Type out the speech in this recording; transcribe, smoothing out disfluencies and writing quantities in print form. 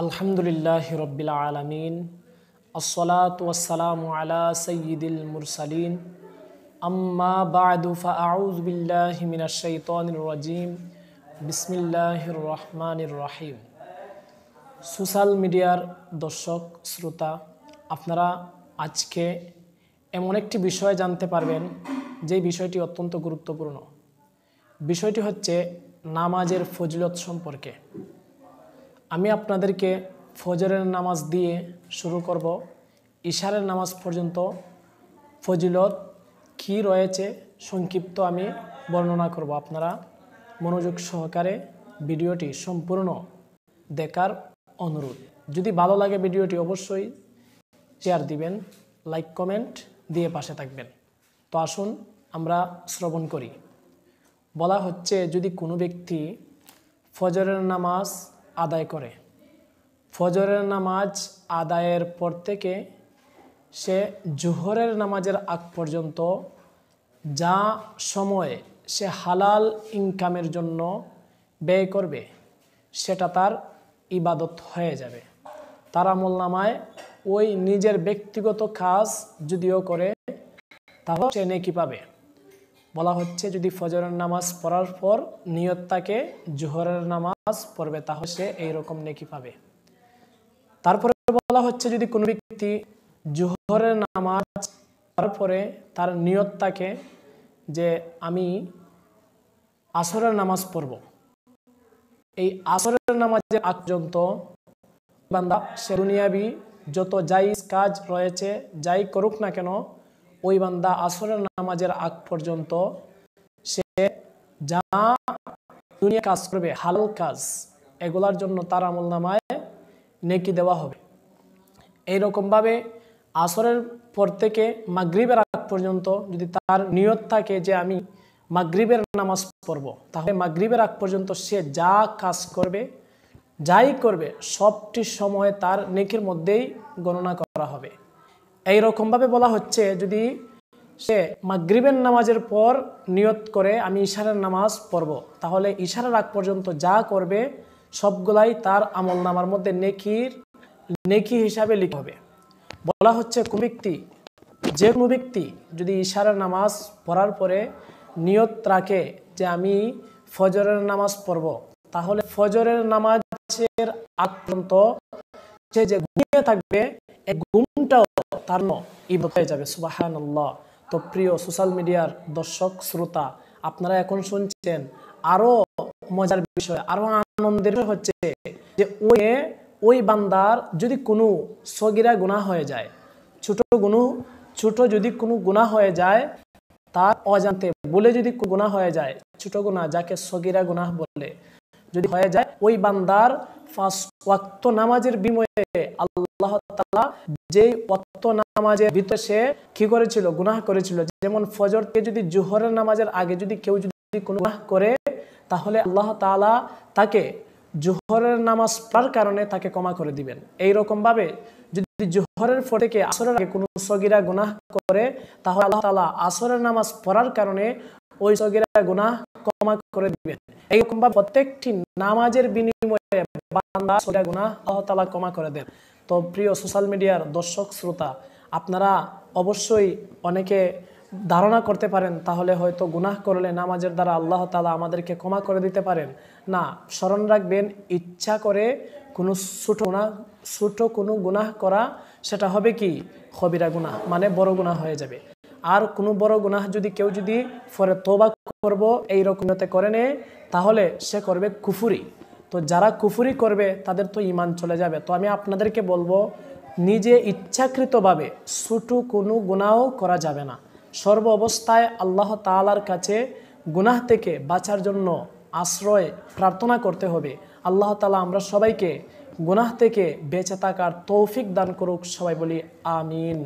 আলহামদুলিল্লাহি রব্বিল আলামিন আসসালাতু ওয়াসসালামু আলা সাইয়্যিদিল মুরসালিন আম্মা বা'দু ফাআউযু বিল্লাহি মিনাশ শাইতানির রাজিম বিসমিল্লাহির রহমানির রহিম। সোশ্যাল মিডিয়ার দর্শক শ্রোতা, আপনারা আজকে এমন একটি বিষয় জানতে পারবেন যে বিষয়টি অত্যন্ত গুরুত্বপূর্ণ। বিষয়টি হচ্ছে নামাজের ফজিলত সম্পর্কে। আমি আপনাদেরকে ফজরের নামাজ দিয়ে শুরু করব, ইশারের নামাজ পর্যন্ত ফজিলত কি রয়েছে সংক্ষিপ্ত আমি বর্ণনা করব। আপনারা মনোযোগ সহকারে ভিডিওটি সম্পূর্ণ দেখার অনুরোধ। যদি ভালো লাগে ভিডিওটি অবশ্যই শেয়ার দিবেন, লাইক কমেন্ট দিয়ে পাশে থাকবেন। তো আসুন আমরা শ্রবণ করি। বলা হচ্ছে, যদি কোনো ব্যক্তি ফজরের নামাজ আদায় করে, ফজরের নামাজ আদায়ের পর থেকে সে জোহরের নামাজের আগ পর্যন্ত যা সময় সে হালাল ইনকামের জন্য ব্যয় করবে সেটা তার ইবাদত হয়ে যাবে। তার আমলনামায় ওই নিজের ব্যক্তিগত কাজ যদিও করে তাহলে সে নেকি পাবে। বলা হচ্ছে, যদি ফজরের নামাজ পড়ার পর নিয়ত তাকে জোহরের নামাজ পড়বে তাহলে সে এইরকম নেকি পাবে। তারপরে বলা হচ্ছে, যদি কোনো ব্যক্তি জোহরের নামাজ পড়ার পরে তার নিয়ত থাকে যে আমি আসরের নামাজ পড়ব, এই আসরের নামাজের আগ পর্যন্ত বান্দা সে দুনিয়াবি যত জায়েজ কাজ রয়েছে যাই করুক না কেন, ওই বান্দা আসরের নামাজের আগ পর্যন্ত সে যা দুনিয়া কাজ করবে হালাল কাজ, এগুলার জন্য তার আমলনামায় নেকি দেওয়া হবে। এইরকমভাবে আসরের পর থেকে মাগরিবের আগ পর্যন্ত যদি তার নিয়ত থাকে যে আমি মাগরিবের নামাজ পড়ব, তাহলে মাগরিবের আগ পর্যন্ত সে যা কাজ করবে যাই করবে সবটি সময় তার নেকির মধ্যেই গণনা করা হবে। এইরকমভাবে বলা হচ্ছে, যদি সে মাগরিবের নামাজের পর নিয়ত করে আমি ইশারের নামাজ পড়ব, তাহলে ইশারের আগ পর্যন্ত যা করবে সবগুলাই তার আমলনামার মধ্যে নেকি হিসাবে লিখা হবে। বলা হচ্ছে, যে কোনো ব্যক্তি যদি ইশারের নামাজ পড়ার পরে নিয়ত রাখে যে আমি ফজরের নামাজ পড়ব, তাহলে ফজরের নামাজের আগ পর্যন্ত সে যে ঘুমিয়ে থাকবে এই ঘুমটাও তার ইবাদত হয়ে যাবে। সুবহানাল্লাহ। তো প্রিয় সোশ্যাল মিডিয়ার দর্শক শ্রোতা, আপনারা এখন শুনছেন আরো মজার বিষয়, আরো আনন্দের হচ্ছে যে ওই বান্দার যদি কোনো সগীরা গুনাহ হয়ে যায়, ছোট যদি কোনো গুনাহ হয়ে যায়, তার অজান্তে বলে যদি গুনাহ হয়ে যায়, ছোট গুনাহ যাকে সগীরা গুনাহ বলে, যদি হয়ে যায়, ওই বান্দার 5 ওয়াক্ত নামাজের বিনিময়ে আল্লাহ তাআলা যেই ওয়াক্ত নামাজের ভিতরে সে কি করেছিল, গুনাহ করেছিল, যেমন ফজর থেকে যদি জোহরের নামাজের আগে যদি কেউ যদি কোনো গুনাহ করে, তাহলে আল্লাহ তাআলা তাকে জোহরের নামাজ পড়ার কারণে তাকে ক্ষমা করে দিবেন। এইরকম ভাবে যদি জোহরের পর থেকে আসরের আগে কোনো সগীরা গুনাহ করে, তাহলে আল্লাহ তাআলা আসরের নামাজ পড়ার কারণে ওই সগীরা গুনাহ ক্ষমা করে দিবেন। এইরকম ভাবে প্রত্যেকটি নামাজের বিনিময়ে বান্দা সগীরা গুনাহ আল্লাহ তাআলা ক্ষমা করে দেন। তো প্রিয় সোশ্যাল মিডিয়ার দর্শক শ্রোতা, আপনারা অবশ্যই অনেকে ধারণা করতে পারেন তাহলে হয়তো গুনাহ করলে নামাজের দ্বারা আল্লাহ তাআলা আমাদেরকে ক্ষমা করে দিতে পারেন। না, স্মরণ রাখবেন, ইচ্ছা করে কোনো ছোট কোনো গুনাহ করা সেটা হবে কি কবিরা গুনাহ, মানে বড় গুনাহ হয়ে যাবে। আর কোনো বড় গুনাহ যদি কেউ যদি পরে তওবা করব এই রকমতে করে নেয়, তাহলে সে করবে কুফরি। তো যারা কুফরি করবে তাদের তো ঈমান চলে যাবে। তো আমি আপনাদেরকে বলবো, নিজে ইচ্ছাকৃতভাবে ছোট কোনো গুনাহ করা যাবে না। সর্ব অবস্থায় আল্লাহ তাআলার কাছে গুনাহ থেকে বাঁচার জন্য আশ্রয় প্রার্থনা করতে হবে। আল্লাহ তাআলা আমরা সবাইকে গুনাহ থেকে বেঁচে থাকার তৌফিক দান করুক। সবাই বলি আমিন।